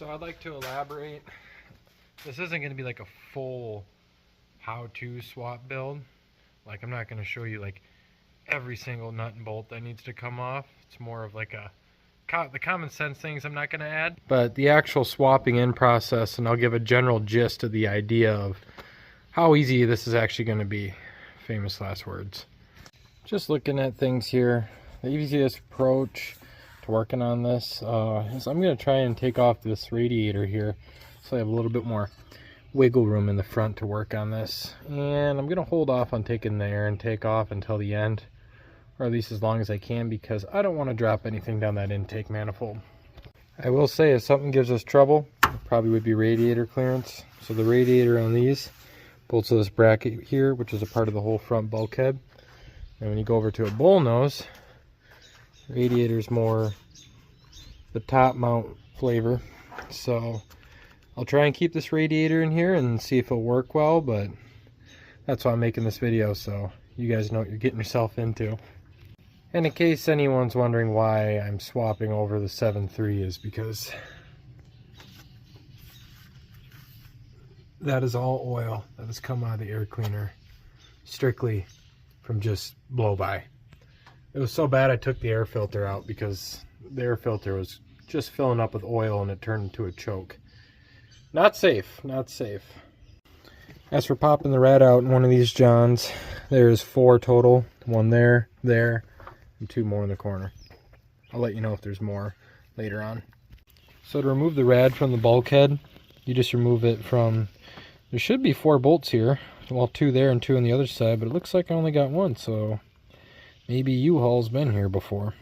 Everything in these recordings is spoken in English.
So I'd like to elaborate. This isn't going to be like a full how-to swap build. Like, I'm not going to show you like every single nut and bolt that needs to come off. It's more of like the common sense things I'm not going to add. But the actual swapping in process, and I'll give a general gist of the idea of how easy this is actually going to be. Famous last words. Just looking at things here, the easiest approach to working on this is I'm going to try and take off this radiator here so I have a little bit more wiggle room in the front to work on this. And I'm going to hold off on taking the air intake off until the end, or at least as long as I can, because I don't want to drop anything down that intake manifold. I will say, if something gives us trouble, it probably would be radiator clearance. So the radiator on these bolts to this bracket here, which is a part of the whole front bulkhead. And when you go over to a Bullnose, radiator's more the top mount flavor. So I'll try and keep this radiator in here and see if it'll work well, but that's why I'm making this video, so you guys know what you're getting yourself into. And in case anyone's wondering why I'm swapping over the 7.3, is because that is all oil that has come out of the air cleaner strictly from just blow by. It was so bad I took the air filter out because the air filter was just filling up with oil and it turned into a choke. Not safe, not safe. As for popping the rat out in one of these Johns, there's 4 total. One there, and 2 more in the corner. I'll let you know if there's more later on. So to remove the rad from the bulkhead, you just remove it from, there should be 4 bolts here. Well, 2 there and 2 on the other side, but it looks like I only got 1, so maybe U-Haul's been here before.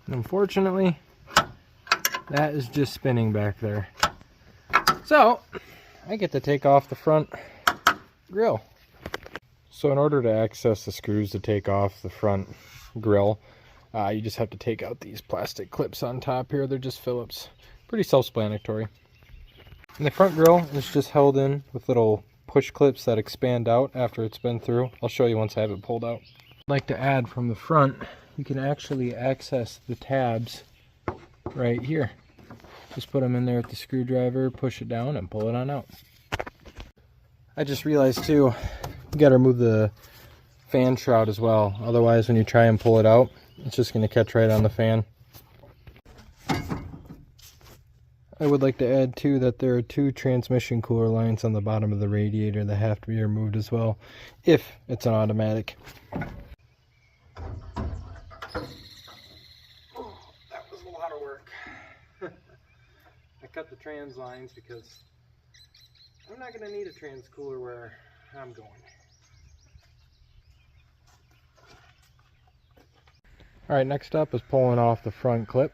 Unfortunately, that is just spinning back there. So, I get to take off the front grill. So in order to access the screws to take off the front grill, you just have to take out these plastic clips on top here. They're just Phillips. Pretty self-explanatory. And the front grill is just held in with little push clips that expand out after it's been through. I'll show you once I have it pulled out. I'd like to add from the front, you can actually access the tabs right here. Just put them in there with the screwdriver, push it down, and pull it on out. I just realized too, you gotta remove the fan shroud as well. Otherwise, when you try and pull it out, it's just gonna catch right on the fan. I would like to add too that there are 2 transmission cooler lines on the bottom of the radiator that have to be removed as well, if it's an automatic. Oh, that was a lot of work. I cut the trans lines because I'm not going to need a trans cooler where I'm going. Alright, next up is pulling off the front clip.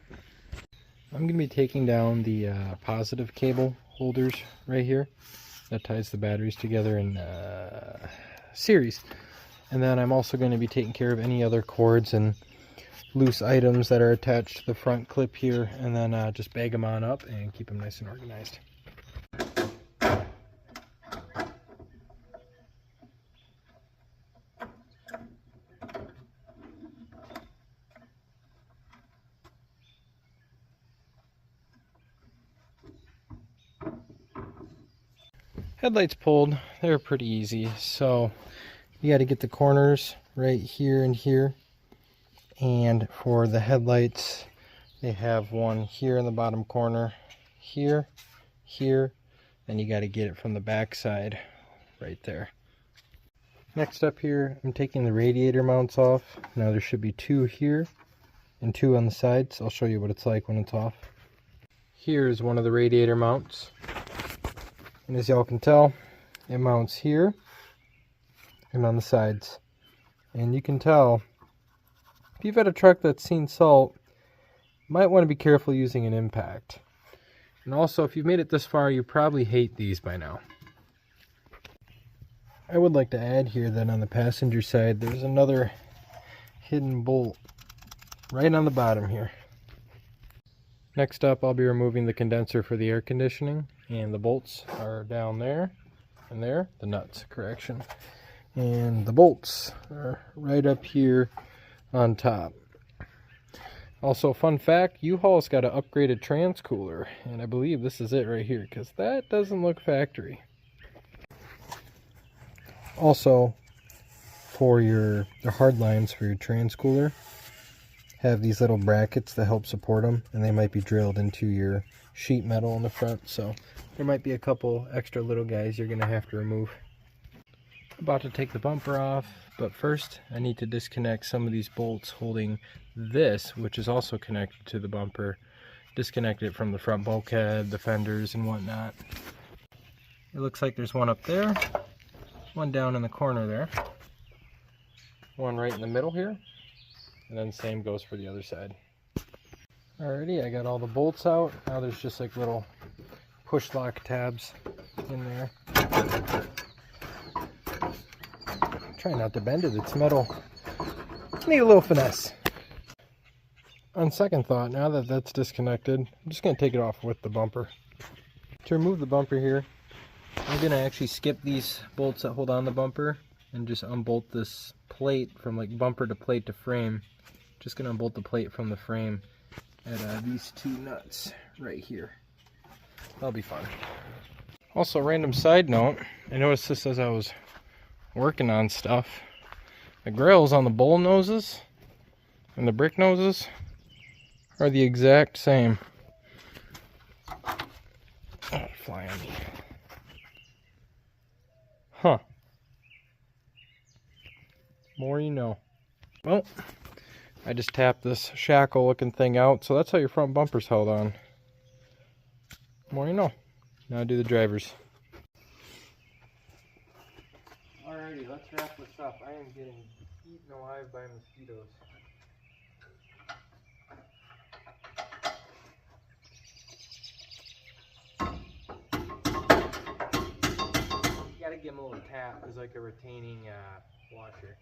I'm going to be taking down the positive cable holders right here that ties the batteries together in series. And then I'm also going to be taking care of any other cords and loose items that are attached to the front clip here, and then just bag them on up and keep them nice and organized. Headlights pulled, they're pretty easy. So you got to get the corners right here and here. And for the headlights, they have one here in the bottom corner, here, here, and you got to get it from the back side right there. Next up here, I'm taking the radiator mounts off. Now there should be 2 here and 2 on the sides. I'll show you what it's like when it's off. Here is one of the radiator mounts. And as y'all can tell, it mounts here and on the sides. And you can tell, if you've had a truck that's seen salt, you might want to be careful using an impact. And also, if you've made it this far, you probably hate these by now. I would like to add here that on the passenger side, there's another hidden bolt right on the bottom here. Next up, I'll be removing the condenser for the air conditioning, and the bolts are down there and there, the nuts, correction. And the bolts are right up here on top. Also, fun fact, U-Haul's got an upgraded trans cooler, and I believe this is it right here, because that doesn't look factory. Also, for the hard lines for your trans cooler, have these little brackets that help support them, and they might be drilled into your sheet metal in the front, so there might be a couple extra little guys you're going to have to remove. About to take the bumper off, but first I need to disconnect some of these bolts holding this, which is also connected to the bumper. Disconnect it from the front bulkhead, the fenders, and whatnot. It looks like there's one up there, one down in the corner there, one right in the middle here, and then same goes for the other side. Alrighty, I got all the bolts out. Now there's just like little push lock tabs in there. Try not to bend it, it's metal. Need a little finesse. On second thought, now that that's disconnected, I'm just going to take it off with the bumper. To remove the bumper here, I'm going to actually skip these bolts that hold on the bumper and just unbolt this plate from like bumper to plate to frame. Just going to unbolt the plate from the frame at these two nuts right here. That'll be fun. Also, random side note, I noticed this as I was working on stuff. The grills on the Bullnoses and the Bricknoses are the exact same. Oh, fly on me. Huh. More you know. Well, I just tapped this shackle looking thing out, so that's how your front bumper's held on. More you know. Now do the drivers. Alrighty, let's wrap this up. I am getting eaten alive by mosquitoes. You gotta give them a little tap. There's like a retaining washer.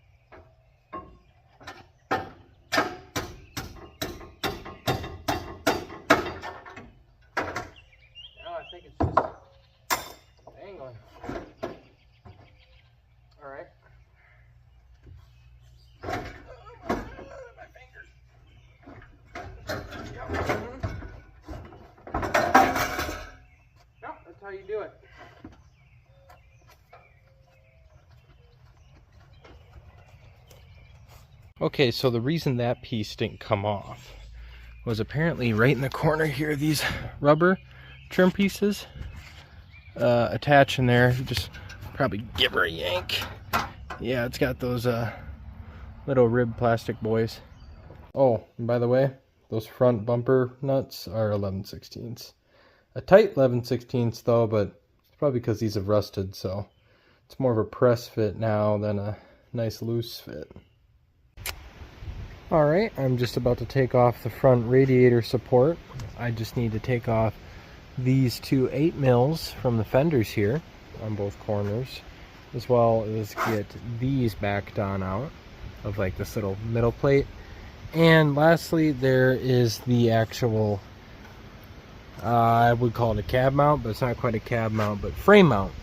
Now I think it's just dangling. Alright. My fingers. Yep, that's how you do it. Okay, so the reason that piece didn't come off was apparently right in the corner here, these rubber trim pieces attach in there. You just probably give her a yank. Yeah, it's got those little rib plastic boys. Oh, and by the way, those front bumper nuts are 11/16. A tight 11/16 though, but it's probably because these have rusted, so it's more of a press fit now than a nice loose fit. Alright, I'm just about to take off the front radiator support. I just need to take off these two 8mm from the fenders here on both corners, as well as get these backed on out of like this little middle plate. And lastly, there is the actual, I would call it a cab mount, but it's not quite a cab mount, but frame mount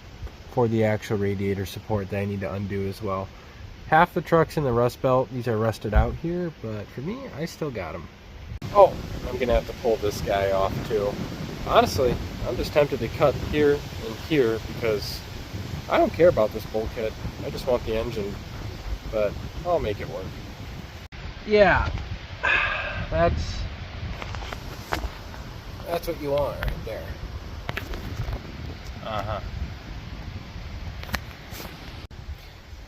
for the actual radiator support that I need to undo as well. Half the truck's in the rust belt. These are rusted out here, but for me, I still got them. Oh, I'm gonna have to pull this guy off too. Honestly, I'm just tempted to cut here and here because I don't care about this bulkhead. I just want the engine, but I'll make it work. Yeah, that's what you want right there. Uh-huh.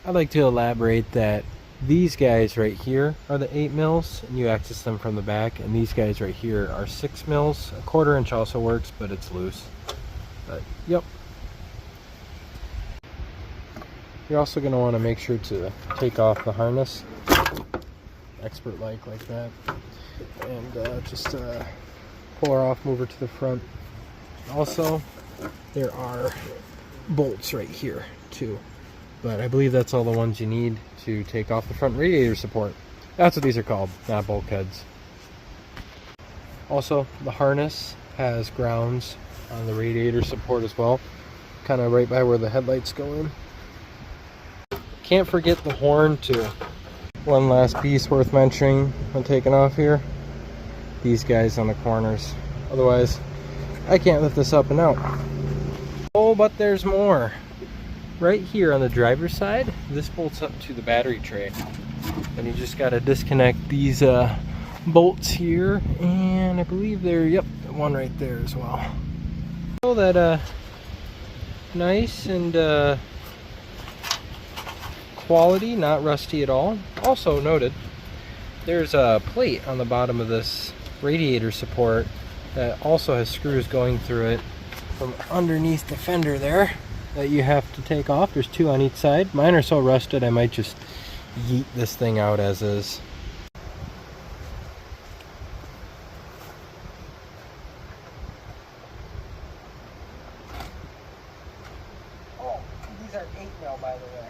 I'd like to elaborate that these guys right here are the 8mm, and you access them from the back, and these guys right here are 6mm. A 1/4 inch also works, but it's loose. But yep. You're also going to want to make sure to take off the harness, expert like that, and just pull her off, move her to the front. Also, there are bolts right here too. But I believe that's all the ones you need to take off the front radiator support. That's what these are called, not bulkheads. Also, the harness has grounds on the radiator support as well, kind of right by where the headlights go in. Can't forget the horn too. One last piece worth mentioning when taking off here. these guys on the corners. Otherwise, I can't lift this up and out. Oh, but there's more. Right here on the driver's side, this bolts up to the battery tray. And you just got to disconnect these bolts here. And I believe yep, one right there as well. So that nice and quality, not rusty at all. Also noted, there's a plate on the bottom of this radiator support that also has screws going through it from underneath the fender there that you have to take off. There's two on each side. Mine are so rusted I might just yeet this thing out as is. Oh, these are 8 now, by the way.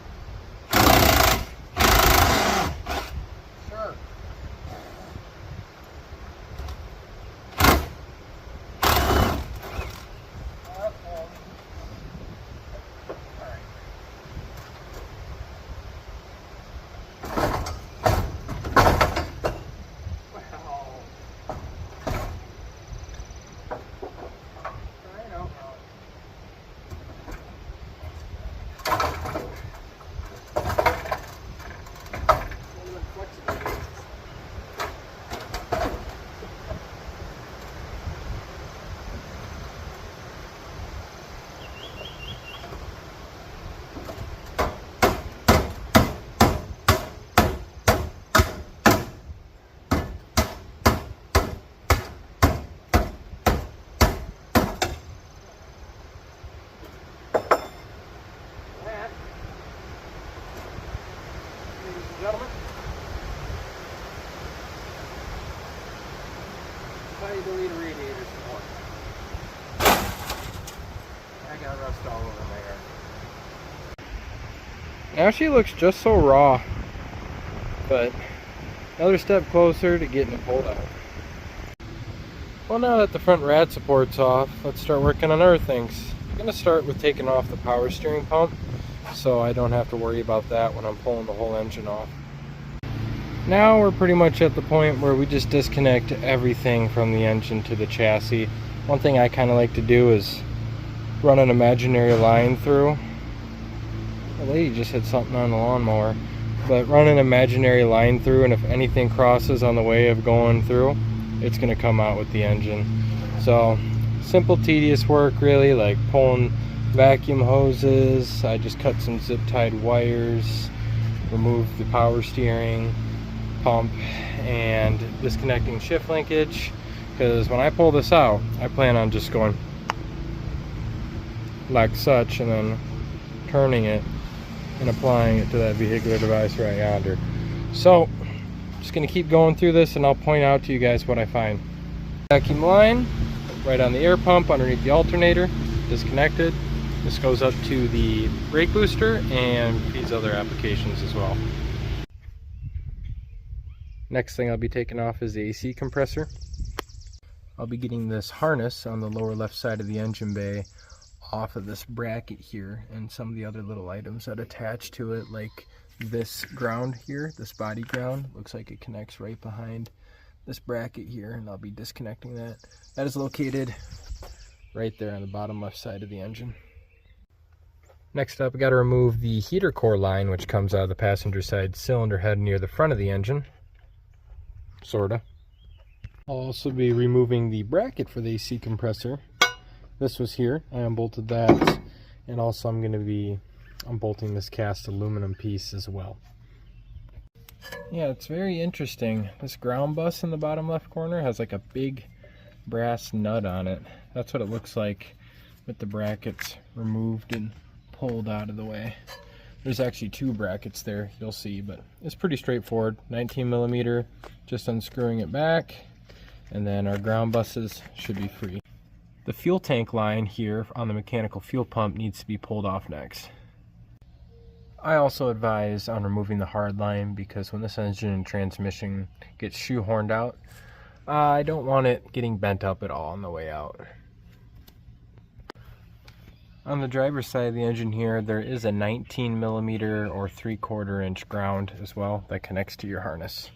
Sure. Gentlemen, how do you delete a radiator support? I got rust all over my yard. Now she looks just so raw, but another step closer to getting it pulled out. Well, now that the front rad support's off, let's start working on other things. I'm going to start with taking off the power steering pump, so I don't have to worry about that when I'm pulling the whole engine off. Now we're pretty much at the point where we just disconnect everything from the engine to the chassis. One thing I kind of like to do is run an imaginary line through. The lady just hit something on the lawnmower. But run an imaginary line through, and if anything crosses on the way of going through, it's going to come out with the engine. So simple, tedious work really, like pulling vacuum hoses. I just cut some zip tied wires, removed the power steering pump, and disconnecting shift linkage, because when I pull this out I plan on just going like such and then turning it and applying it to that vehicular device right yonder. So just going to keep going through this and I'll point out to you guys what I find. Vacuum line right on the air pump underneath the alternator, disconnected. This goes up to the brake booster and feeds other applications as well. Next thing I'll be taking off is the AC compressor. I'll be getting this harness on the lower left side of the engine bay off of this bracket here, and some of the other little items that attach to it, like this ground here, this body ground, looks like it connects right behind this bracket here, and I'll be disconnecting that. That is located right there on the bottom left side of the engine. Next up, we got to remove the heater core line, which comes out of the passenger side cylinder head near the front of the engine. Sorta. I'll also be removing the bracket for the AC compressor. This was here. I unbolted that, and also I'm going to be unbolting this cast aluminum piece as well. Yeah, it's very interesting. This ground bus in the bottom left corner has like a big brass nut on it. That's what it looks like with the brackets removed and pulled out of the way. There's actually two brackets there, you'll see, but it's pretty straightforward. 19mm, just unscrewing it back, and then our ground buses should be free. The fuel tank line here on the mechanical fuel pump needs to be pulled off next. I also advise on removing the hard line, because when this engine and transmission gets shoehorned out, I don't want it getting bent up at all on the way out. On the driver's side of the engine here, there is a 19mm or 3/4 inch ground as well that connects to your harness.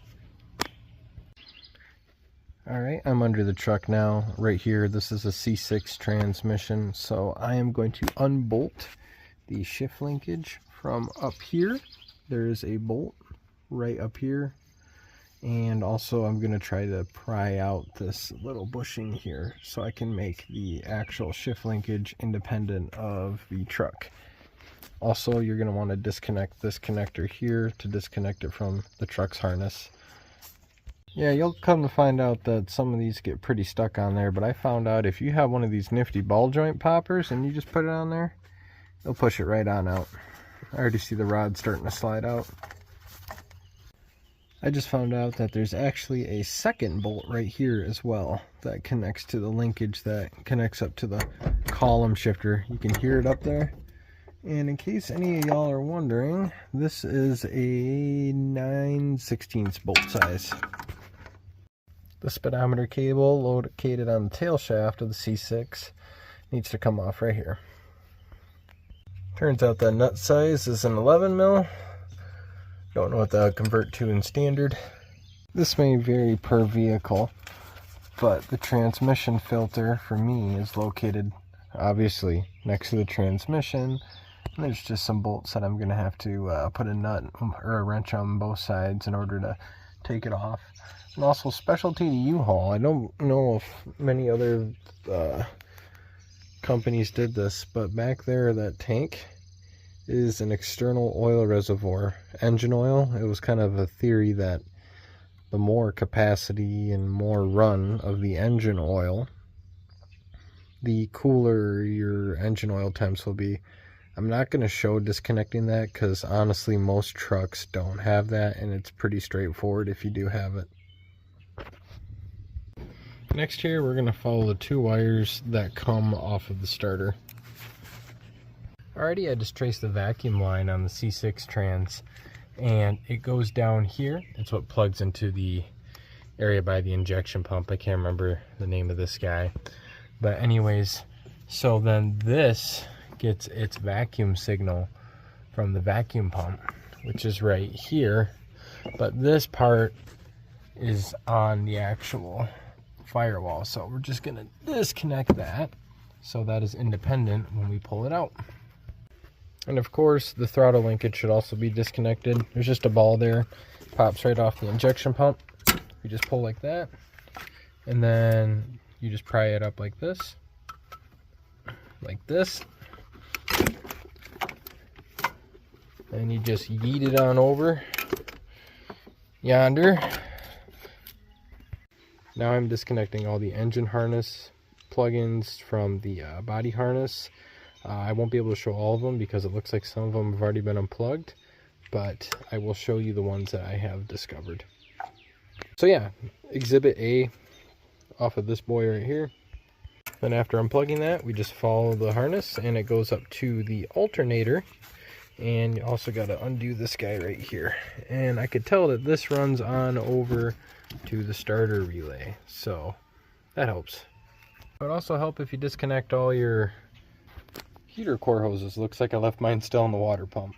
Alright, I'm under the truck now, right here. This is a C6 transmission, so I am going to unbolt the shift linkage from up here. There's a bolt right up here, and also I'm going to try to pry out this little bushing here so I can make the actual shift linkage independent of the truck. Also, you're going to want to disconnect this connector here to disconnect it from the truck's harness. Yeah, you'll come to find out that some of these get pretty stuck on there, but I found out if you have one of these nifty ball joint poppers and you just put it on there, it'll push it right on out. I already see the rod starting to slide out. I just found out that there's actually a second bolt right here as well that connects to the linkage that connects up to the column shifter. You can hear it up there. And in case any of y'all are wondering, this is a 9/16 bolt size. The speedometer cable located on the tail shaft of the C6 needs to come off right here. Turns out that nut size is an 11 mil. Don't know what that'll convert to in standard. This may vary per vehicle, but the transmission filter for me is located obviously next to the transmission. And there's just some bolts that I'm going to have to put a nut or a wrench on both sides in order to take it off. And also specialty to U-Haul. I don't know if many other companies did this, but back there, that tank is an external oil reservoir, engine oil. It was kind of a theory that the more capacity and more run of the engine oil, the cooler your engine oil temps will be. I'm not going to show disconnecting that because honestly most trucks don't have that, and it's pretty straightforward if you do have it. Next here we're going to follow the two wires that come off of the starter. Alrighty, I just traced the vacuum line on the C6 trans, and it goes down here. It's what plugs into the area by the injection pump. I can't remember the name of this guy, but anyways, so then this gets its vacuum signal from the vacuum pump, which is right here, but this part is on the actual firewall, so we're just going to disconnect that so that is independent when we pull it out. And of course the throttle linkage should also be disconnected. There's just a ball there, pops right off the injection pump. You just pull like that, and then you just pry it up like this, and you just yeet it on over yonder. Now I'm disconnecting all the engine harness plugins from the body harness. I won't be able to show all of them because it looks like some of them have already been unplugged, but I will show you the ones that I have discovered. So yeah, exhibit A off of this boy right here. Then after unplugging that, we just follow the harness and it goes up to the alternator. And you also got to undo this guy right here. And I could tell that this runs on over to the starter relay, so that helps. It would also help if you disconnect all your heater core hoses. Looks like I left mine still in the water pump.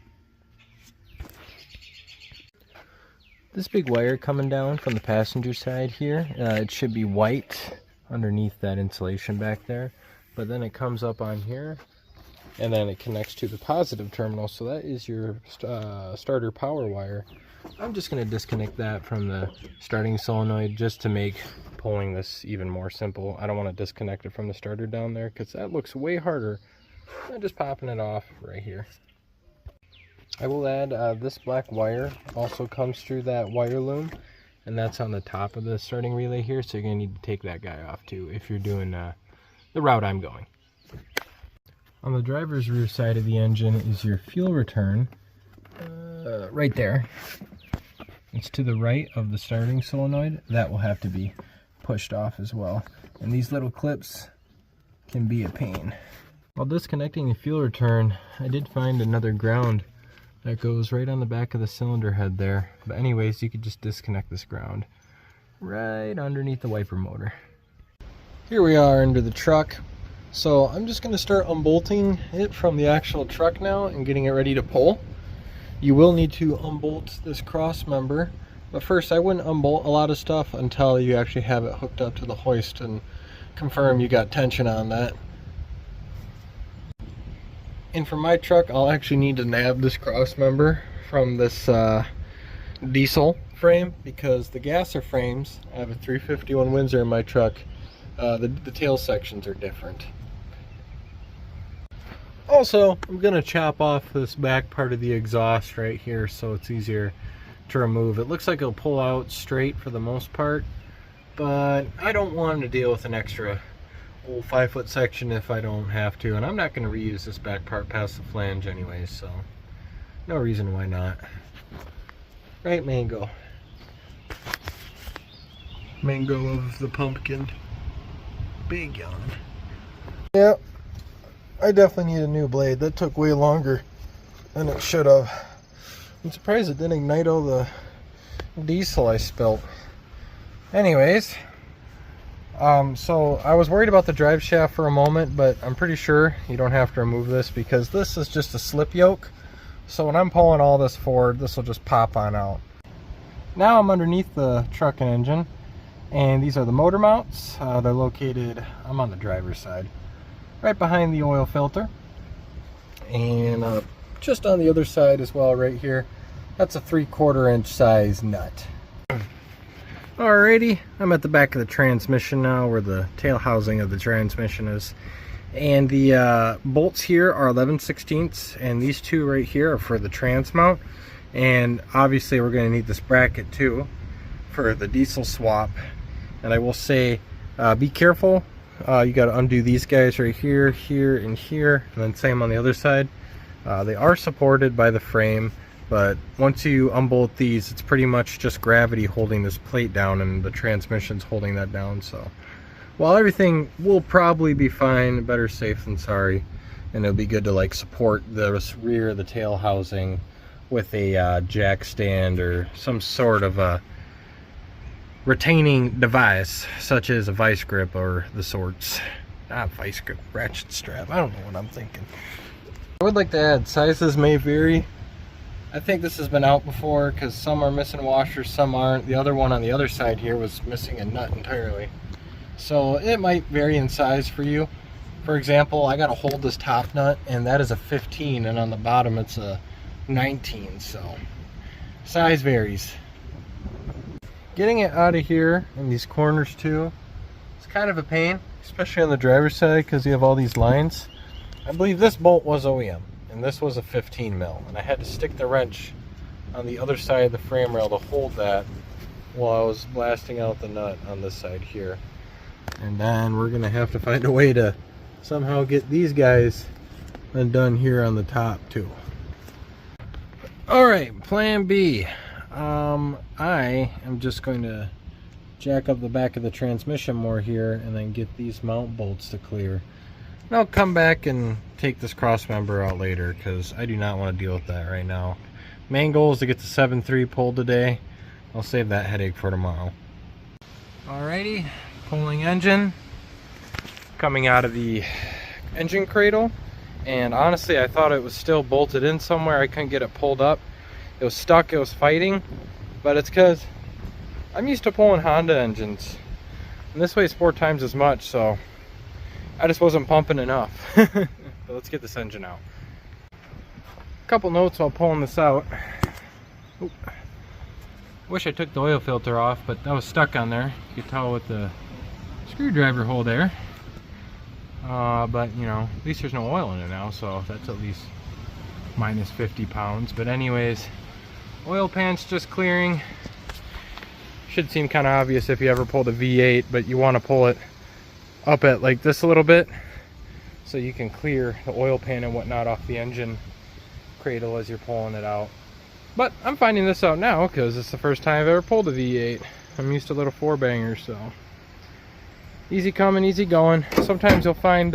This big wire coming down from the passenger side here, it should be white underneath that insulation back there, but then it comes up on here and then it connects to the positive terminal, so that is your starter power wire. I'm just going to disconnect that from the starting solenoid just to make pulling this even more simple. I don't want to disconnect it from the starter down there because that looks way harder than just popping it off right here. I will add this black wire also comes through that wire loom, and that's on the top of the starting relay here, so you're going to need to take that guy off too if you're doing the route I'm going. On the driver's rear side of the engine is your fuel return, right there. It's to the right of the starting solenoid. That will have to be pushed off as well. And these little clips can be a pain. While disconnecting the fuel return, I did find another ground that goes right on the back of the cylinder head there. But anyways, you could just disconnect this ground right underneath the wiper motor. Here we are under the truck. So I'm just going to start unbolting it from the actual truck now and getting it ready to pull. You will need to unbolt this cross member But first, I wouldn't unbolt a lot of stuff until you actually have it hooked up to the hoist and confirm you got tension on that. And for my truck, I'll actually need to nab this cross member from this diesel frame, because the gasser frames, I have a 351 Windsor in my truck, the tail sections are different. Also, I'm going to chop off this back part of the exhaust right here so it's easier to remove. It looks like it'll pull out straight for the most part, but I don't want to deal with an extra 5-foot section if I don't have to, and I'm not going to reuse this back part past the flange anyways, so no reason why not. Right, Mango? Mango of the pumpkin. Big yawn. Yep. I definitely need a new blade. That took way longer than it should have. I'm surprised it didn't ignite all the diesel I spilt. Anyways, so I was worried about the drive shaft for a moment, but I'm pretty sure you don't have to remove this because this is just a slip yoke. So when I'm pulling all this forward, this will just pop on out. Now I'm underneath the truck and engine, and these are the motor mounts. They're located, I'm on the driver's side, right behind the oil filter, and just on the other side as well right here, that's a 3/4 inch size nut. Alrighty, I'm at the back of the transmission now where the tail housing of the transmission is, and the bolts here are 11/16, and these two right here are for the trans mount, and obviously we're going to need this bracket too for the diesel swap. And I will say, be careful. You got to undo these guys right here, here, and here, and then same on the other side. They are supported by the frame, but once you unbolt these, it's pretty much just gravity holding this plate down, and the transmission's holding that down. So while everything will probably be fine, better safe than sorry, and it'll be good to like support the rear of the tail housing with a jack stand or some sort of a retaining device, such as a vice grip or the sorts. Not vice grip, ratchet strap. I don't know what I'm thinking. I would like to add, sizes may vary. I think this has been out before because some are missing washers, some aren't. The other one on the other side here was missing a nut entirely. So it might vary in size for you. For example, I got to hold this top nut, and that is a 15, and on the bottom it's a 19, so size varies. Getting it out of here in these corners too, it's kind of a pain, especially on the driver's side because you have all these lines. I believe this bolt was OEM, and this was a 15 mil, and I had to stick the wrench on the other side of the frame rail to hold that while I was blasting out the nut on this side here. And then we're gonna have to find a way to somehow get these guys undone here on the top too. All right, plan B. I am just going to jack up the back of the transmission more here and then get these mount bolts to clear. And I'll come back and take this cross member out later because I do not want to deal with that right now. Main goal is to get the 7.3 pulled today. I'll save that headache for tomorrow. Alrighty, pulling engine, coming out of the engine cradle, and honestly I thought it was still bolted in somewhere. I couldn't get it pulled up. It was stuck, it was fighting, but it's because I'm used to pulling Honda engines, and this weighs 4 times as much, so I just wasn't pumping enough. But let's get this engine out. A couple notes while pulling this out. Oop. Wish I took the oil filter off, but that was stuck on there. You can tell with the screwdriver hole there. But you know, at least there's no oil in it now, so that's at least minus 50 pounds. But anyways, oil pan's just clearing. Should seem kind of obvious if you ever pulled a V8, but you want to pull it up at like this a little bit so you can clear the oil pan and whatnot off the engine cradle as you're pulling it out. But I'm finding this out now because it's the first time I've ever pulled a V8. I'm used to little 4-bangers, so easy coming, easy going. Sometimes you'll find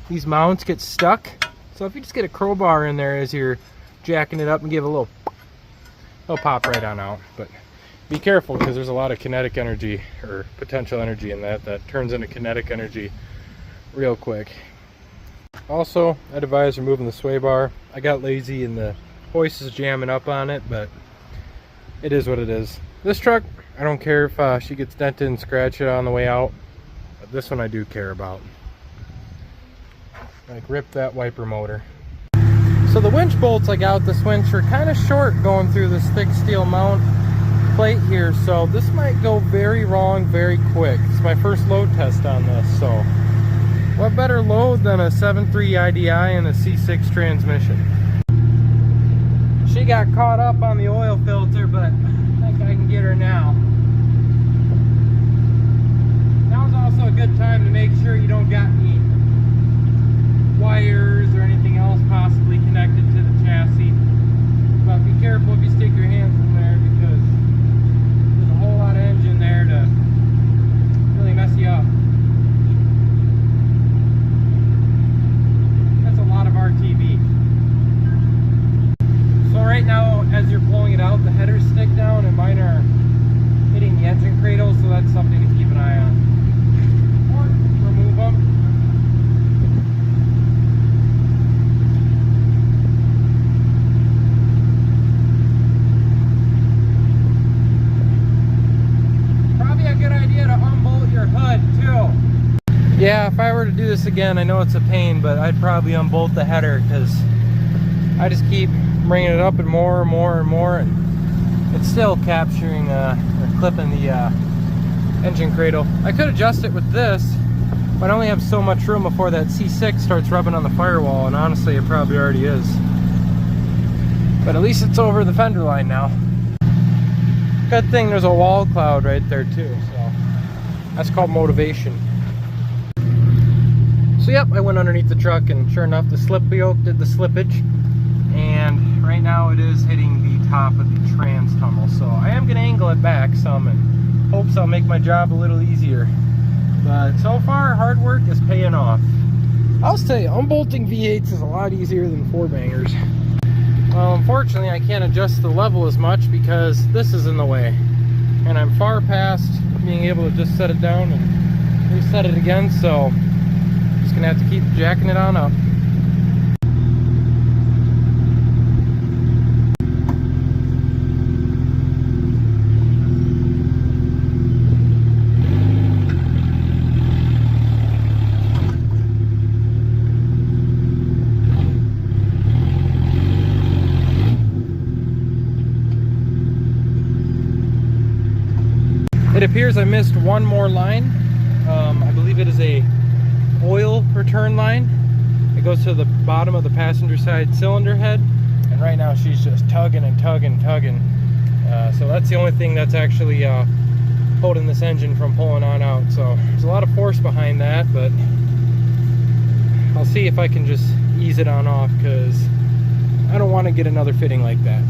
these mounts get stuck, so if you just get a crowbar in there as you're jacking it up and give a little, it'll pop right on out. But be careful because there's a lot of kinetic energy or potential energy in that turns into kinetic energy real quick. Also, I'd advise removing the sway bar. I got lazy and the hoist is jamming up on it, but it is what it is. This truck, I don't care if she gets dented and scratched on the way out. But this one I do care about. Like, rip that wiper motor. So the winch bolts I got with this winch are kind of short going through this thick steel mount plate here, so this might go very wrong very quick. It's my first load test on this, so what better load than a 7.3 IDI and a C6 transmission. She got caught up on the oil filter, but I think I can get her now. Now's also a good time to make sure you don't got any wires or anything else possibly connected to the chassis. But be careful if you stick your hands in there, because there's a whole lot of engine there to really mess you up. That's a lot of RTV. So right now, as you're pulling it out, the headers stick down and mine are hitting the engine cradle, so that's something to keep an eye on. Or remove them. Yeah, if I were to do this again, I know it's a pain, but I'd probably unbolt the header, because I just keep bringing it up and more and more and more, and it's still capturing or clipping the engine cradle. I could adjust it with this, but I only have so much room before that C6 starts rubbing on the firewall, and honestly it probably already is. But at least it's over the fender line now. Good thing there's a wall cloud right there too, so that's called motivation. So yep, I went underneath the truck, and sure enough the slip yoke did the slippage, and right now it is hitting the top of the trans tunnel. So I am going to angle it back some in hopes I'll make my job a little easier. But so far hard work is paying off. I'll tell you, unbolting V8s is a lot easier than 4-bangers. Well, unfortunately I can't adjust the level as much because this is in the way, and I'm far past being able to just set it down and reset it again, so just gonna have to keep jacking it on up. It appears I missed one more line. I believe it is a oil return line. It goes to the bottom of the passenger side cylinder head, and right now she's just tugging and tugging and tugging. So that's the only thing that's actually holding this engine from pulling on out. So there's a lot of force behind that, but I'll see if I can just ease it on off, because I don't want to get another fitting like that.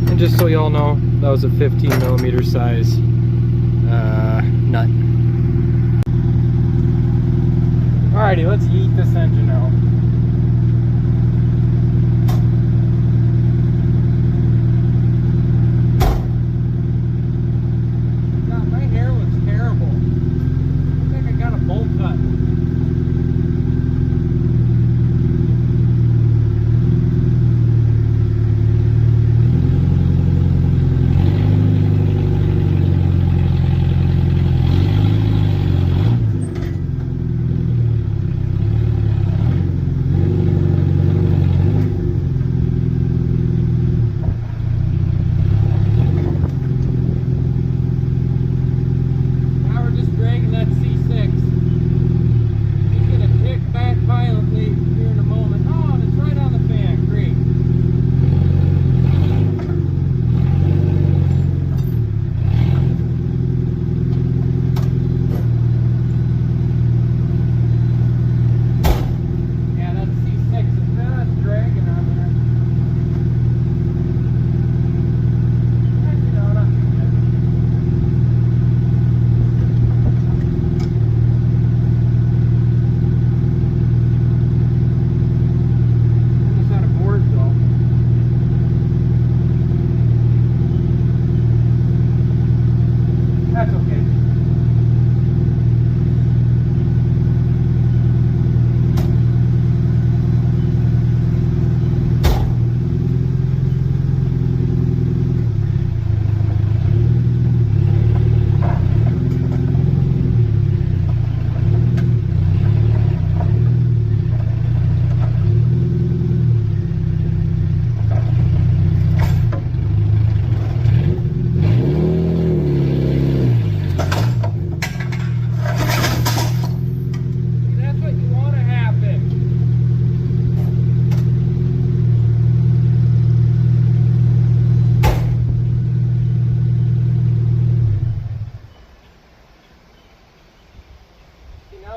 And just so y'all know, that was a 15mm size nut. Alrighty, let's yeet this engine out. God, my hair looks terrible. Looks like I got a bolt cut.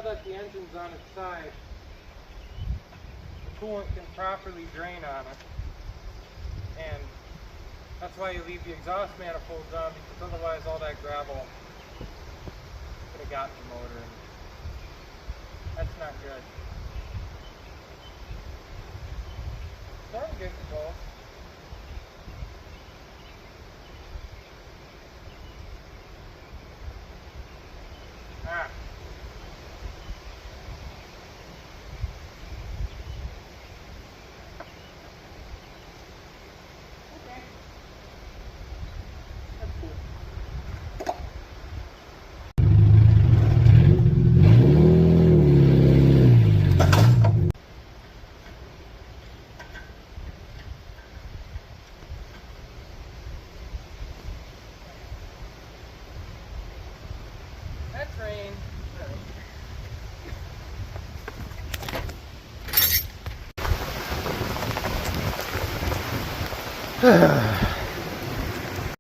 that the engine's on its side, the coolant can properly drain on it. And that's why you leave the exhaust manifolds on, because otherwise all that gravel could have gotten the motor. And that's not good. So I'm good to go. Ah. Okay. That's cool. That's rain. Alright.